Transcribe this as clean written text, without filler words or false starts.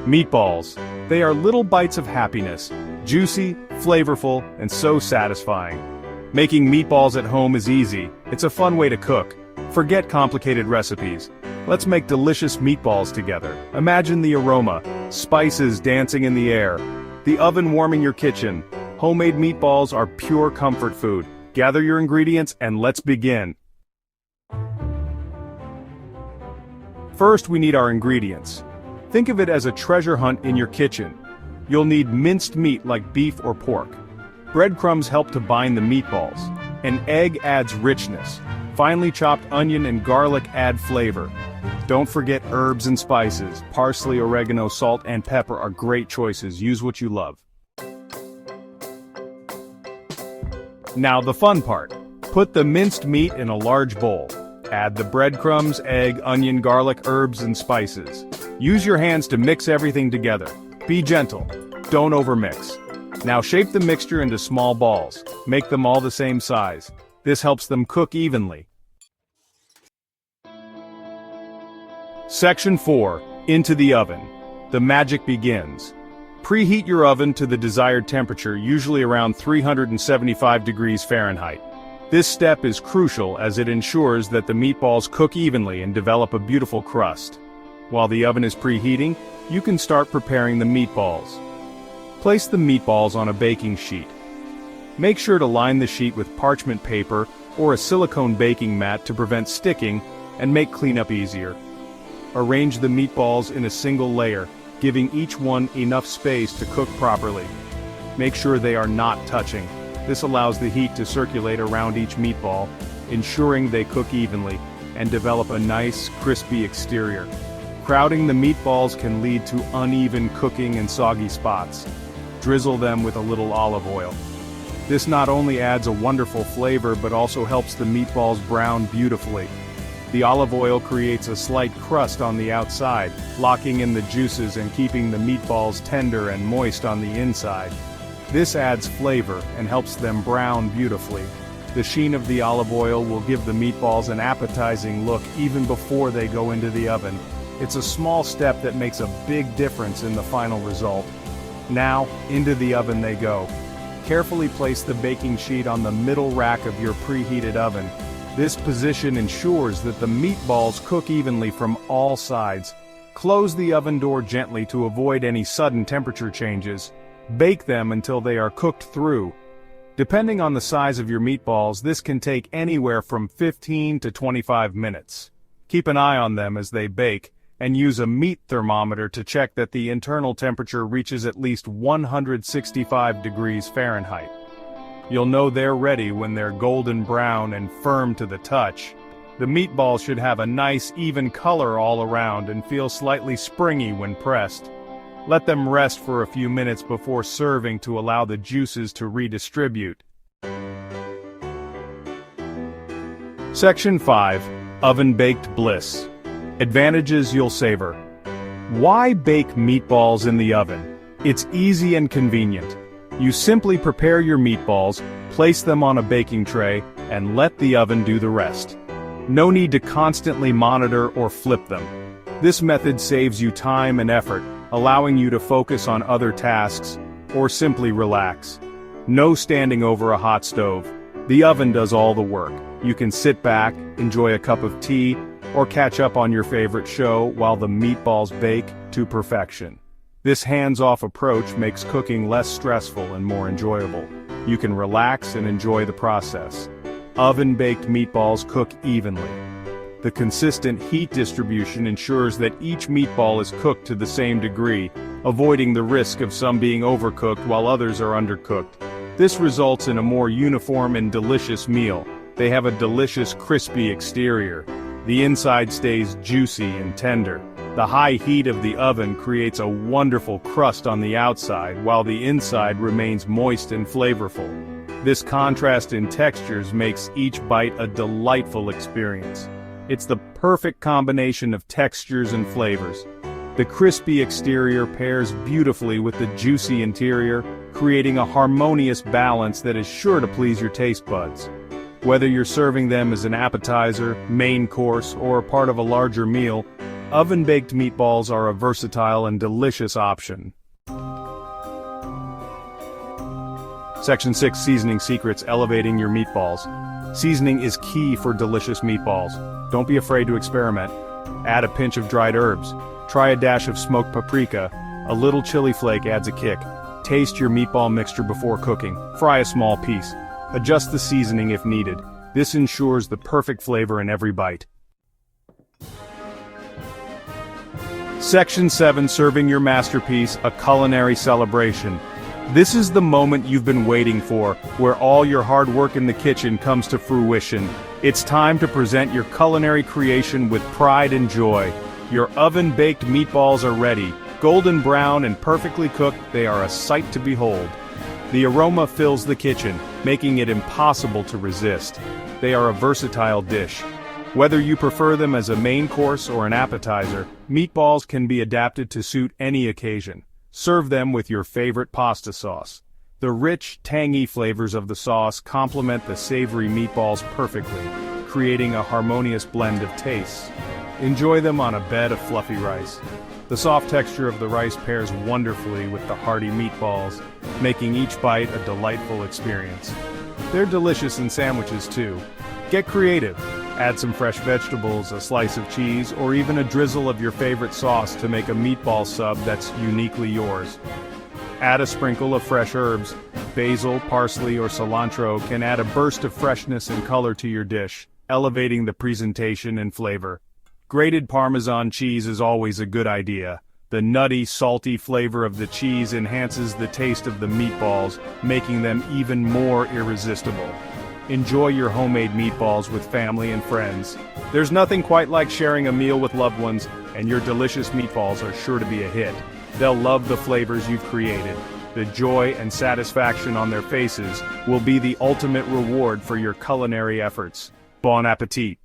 Meatballs. They are little bites of happiness, juicy, flavorful, and so satisfying. Making meatballs at home is easy. It's a fun way to cook. Forget complicated recipes. Let's make delicious meatballs together. Imagine the aroma, spices dancing in the air, the oven warming your kitchen. Homemade meatballs are pure comfort food. Gather your ingredients and let's begin. First, we need our ingredients. Think of it as a treasure hunt in your kitchen. You'll need minced meat like beef or pork. Breadcrumbs help to bind the meatballs. An egg adds richness. Finely chopped onion and garlic add flavor. Don't forget herbs and spices. Parsley, oregano, salt, and pepper are great choices. Use what you love. Now the fun part. Put the minced meat in a large bowl. Add the breadcrumbs, egg, onion, garlic, herbs, and spices. Use your hands to mix everything together. Be gentle. Don't overmix. Now shape the mixture into small balls. Make them all the same size. This helps them cook evenly. Section 4. Into the oven. The magic begins. Preheat your oven to the desired temperature, usually around 375 degrees Fahrenheit. This step is crucial as it ensures that the meatballs cook evenly and develop a beautiful crust. While the oven is preheating, you can start preparing the meatballs. Place the meatballs on a baking sheet. Make sure to line the sheet with parchment paper or a silicone baking mat to prevent sticking and make cleanup easier. Arrange the meatballs in a single layer, giving each one enough space to cook properly. Make sure they are not touching. This allows the heat to circulate around each meatball, ensuring they cook evenly and develop a nice, crispy exterior. Crowding the meatballs can lead to uneven cooking and soggy spots. Drizzle them with a little olive oil. This not only adds a wonderful flavor but also helps the meatballs brown beautifully. The olive oil creates a slight crust on the outside, locking in the juices and keeping the meatballs tender and moist on the inside. This adds flavor and helps them brown beautifully. The sheen of the olive oil will give the meatballs an appetizing look even before they go into the oven. It's a small step that makes a big difference in the final result. Now, into the oven they go. Carefully place the baking sheet on the middle rack of your preheated oven. This position ensures that the meatballs cook evenly from all sides. Close the oven door gently to avoid any sudden temperature changes. Bake them until they are cooked through. Depending on the size of your meatballs, this can take anywhere from 15 to 25 minutes. Keep an eye on them as they bake, and use a meat thermometer to check that the internal temperature reaches at least 165 degrees Fahrenheit. You'll know they're ready when they're golden brown and firm to the touch. The meatballs should have a nice even color all around and feel slightly springy when pressed. Let them rest for a few minutes before serving to allow the juices to redistribute. Section 5. Oven-baked bliss. Advantages you'll savor. Why bake meatballs in the oven? It's easy and convenient. You simply prepare your meatballs, place them on a baking tray, and let the oven do the rest. No need to constantly monitor or flip them. This method saves you time and effort, allowing you to focus on other tasks, or simply relax. No standing over a hot stove. The oven does all the work. You can sit back, enjoy a cup of tea, or catch up on your favorite show while the meatballs bake to perfection. This hands-off approach makes cooking less stressful and more enjoyable. You can relax and enjoy the process. Oven-baked meatballs cook evenly. The consistent heat distribution ensures that each meatball is cooked to the same degree, avoiding the risk of some being overcooked while others are undercooked. This results in a more uniform and delicious meal. They have a delicious crispy exterior. The inside stays juicy and tender. The high heat of the oven creates a wonderful crust on the outside while the inside remains moist and flavorful. This contrast in textures makes each bite a delightful experience. It's the perfect combination of textures and flavors. The crispy exterior pairs beautifully with the juicy interior, creating a harmonious balance that is sure to please your taste buds. Whether you're serving them as an appetizer, main course, or a part of a larger meal, Oven-baked meatballs are a versatile and delicious option. Section 6 Seasoning Secrets: Elevating your meatballs. Seasoning is key for delicious meatballs. Don't be afraid to experiment. Add a pinch of dried herbs. Try a dash of smoked paprika. A little chili flake adds a kick. Taste your meatball mixture before cooking. Fry a small piece. Adjust the seasoning if needed. This ensures the perfect flavor in every bite. Section 7 Serving your masterpiece: A culinary celebration. This is the moment you've been waiting for, where all your hard work in the kitchen comes to fruition. It's time to present your culinary creation with pride and joy. Your oven-baked meatballs are ready. Golden brown and perfectly cooked, they are a sight to behold. The aroma fills the kitchen, making it impossible to resist. They are a versatile dish. Whether you prefer them as a main course or an appetizer, meatballs can be adapted to suit any occasion. Serve them with your favorite pasta sauce. The rich, tangy flavors of the sauce complement the savory meatballs perfectly, creating a harmonious blend of tastes. Enjoy them on a bed of fluffy rice. The soft texture of the rice pairs wonderfully with the hearty meatballs, making each bite a delightful experience. They're delicious in sandwiches too. Get creative. Add some fresh vegetables, a slice of cheese, or even a drizzle of your favorite sauce to make a meatball sub that's uniquely yours. Add a sprinkle of fresh herbs. Basil, parsley, or cilantro can add a burst of freshness and color to your dish, elevating the presentation and flavor. Grated Parmesan cheese is always a good idea. The nutty, salty flavor of the cheese enhances the taste of the meatballs, making them even more irresistible. Enjoy your homemade meatballs with family and friends. There's nothing quite like sharing a meal with loved ones, and your delicious meatballs are sure to be a hit. They'll love the flavors you've created. The joy and satisfaction on their faces will be the ultimate reward for your culinary efforts. Bon appetit!